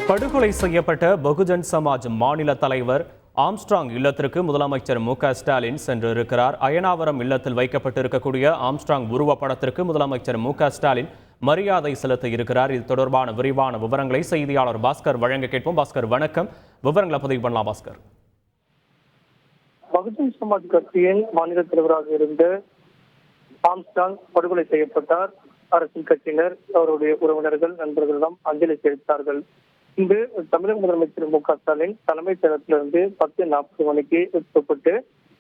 படுகொலை செய்யப்பட்ட பகுஜன் சமாஜ் மாநில தலைவர் ஆம்ஸ்ட்ராங் இல்லத்திற்கு முதலமைச்சர் மு.க.ஸ்டாலின் சென்றிருக்கிறார். அயனாவரம் இல்லத்தில் வைக்கப்பட்டிருக்கக்கூடிய ஆம்ஸ்ட்ராங் உருவப்படத்திற்கு முதலமைச்சர் மு.க.ஸ்டாலின் மரியாதை செலுத்த இருக்கிறார். இது தொடர்பான விரிவான விவரங்களை செய்தியாளர் பாஸ்கர் வழங்க கேட்போம். பாஸ்கர் வணக்கம், விவரங்களை பதிவு பண்ணலாம். பாஸ்கர், பகுஜன் சமாஜ் கட்சியின் மாநில தலைவராக இருந்த ஆம்ஸ்ட்ராங் படுகொலை செய்யப்பட்டார். அரசியல் கட்சியினர் அவருடைய உறவினர்கள் நண்பர்களிடம் அஞ்சலி செலுத்தினார்கள். இன்று தமிழக முதலமைச்சர் மு.க.ஸ்டாலின் தலைமைச் செயலகத்திலிருந்து 10:40 மணிக்கு புறப்பட்டு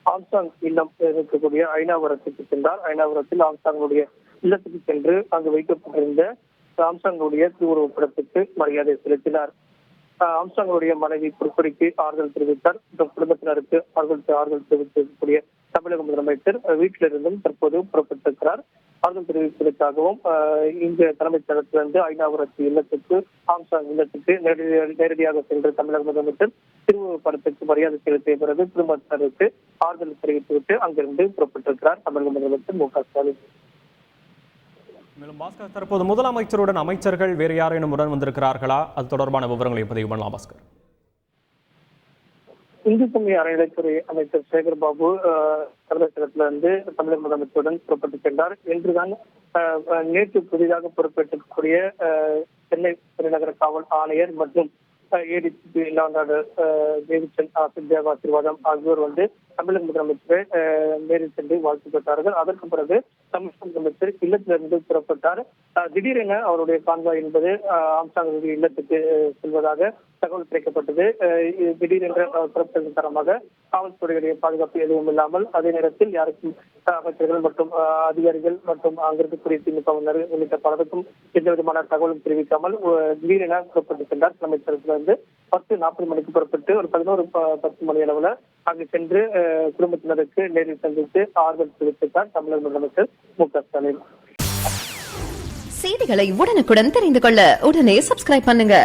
ஆம்ஸ்ட்ராங் இல்லம் இருக்கக்கூடிய அயனாவரத்துக்கு சென்றார். அயனாவரத்தில் ஆம்ஸ்ட்ராங்குடைய இல்லத்துக்கு சென்று அங்கு வைக்கப்பட்டிருந்த ஆம்ஸ்ட்ராங்குடைய திருவுருவப் படத்துக்கு மரியாதை செலுத்தினார். ஆம்ஸ்ட்ராங்குடைய மனைவி புற்படிக்கு ஆறுதல் தெரிவித்தார். குடும்பத்தினருக்கு ஆறுதல் தெரிவிக்கக்கூடிய தமிழக முதலமைச்சர் வீட்டிலிருந்தும் தற்போது புறப்பட்டிருக்கிறார். ஆறுதல் தெரிவிப்பதற்காகவும் இந்த தலைமைச் செயலகத்திலிருந்து அயனாவரத்து இல்லத்துக்கு ஆம்ஸ்ட்ராங் இல்லத்துக்கு நேரடியாக சென்ற தமிழக முதலமைச்சர் திருவுருவப் படத்துக்கு மரியாதை செலுத்திய பிறகு குடும்பத்தினருக்கு ஆறுதல் தெரிவித்துவிட்டு அங்கிருந்து புறப்பட்டிருக்கிறார் தமிழக முதலமைச்சர் மு.க.ஸ்டாலின். மேலும் பாஸ்கர், தற்போது முதலமைச்சருடன் அமைச்சர்கள் வேறு யாரேனும் உடன் வந்திருக்கிறார்களா? அது தொடர்பான விவரங்களை பதிவு பண்ணலாம். பாஸ்கர், இந்து சமய அறநிலைத்துறை அமைச்சர் சேகர் பாபு தலைமைச் செயலகத்திலிருந்து தமிழக முதலமைச்சருடன் புறப்பட்டு சென்றார். இன்றுதான் நேற்று புதிதாக பொறுப்பேற்றக்கூடிய சென்னை பெருநகர காவல் ஆணையர் மற்றும் ஏடிஜிபி ஆசீர்வாதம் ஆகியோர் தமிழக முதலமைச்சரை நேரில் சென்று வாழ்த்து பெற்றார்கள். அதற்கு பிறகு தமிழக முதலமைச்சர் இல்லத்திலிருந்து புறப்பட்டார். திடீரென அவருடைய கான்வாய் என்பது ஆம்ஸ்ட்ராங் இல்லத்துக்கு செல்வதாக தகவல் கிடைக்கப்பட்டது. திடீரென்ற புறப்பட்டதன் காரணமாக காவல்துறையுடைய பாதுகாப்பு எதுவும் இல்லாமல் அதே நேரத்தில் யாருக்கும் அமைச்சர்கள் மற்றும் அதிகாரிகள் மற்றும் அங்கிருக்கக்கூடிய திமுகவினர் உள்ளிட்ட பலருக்கும் எந்த விதமான தகவலும் தெரிவிக்காமல் திடீரென புறப்பட்டு சென்றார். தலைமைச்சரத்திலிருந்து 10:40 மணிக்கு புறப்பட்டு ஒரு 11:10 மணி அளவில் அங்கு சென்று குடும்பத்தினருக்கு நேரில் சந்தித்து ஆறுதல் தெரிவித்தார் தமிழக முதலமைச்சர் மு.க.ஸ்டாலின். செய்திகளை உடனுக்குடன் தெரிந்து கொள்ள உடனே சப்ஸ்கிரைப் பண்ணுங்க.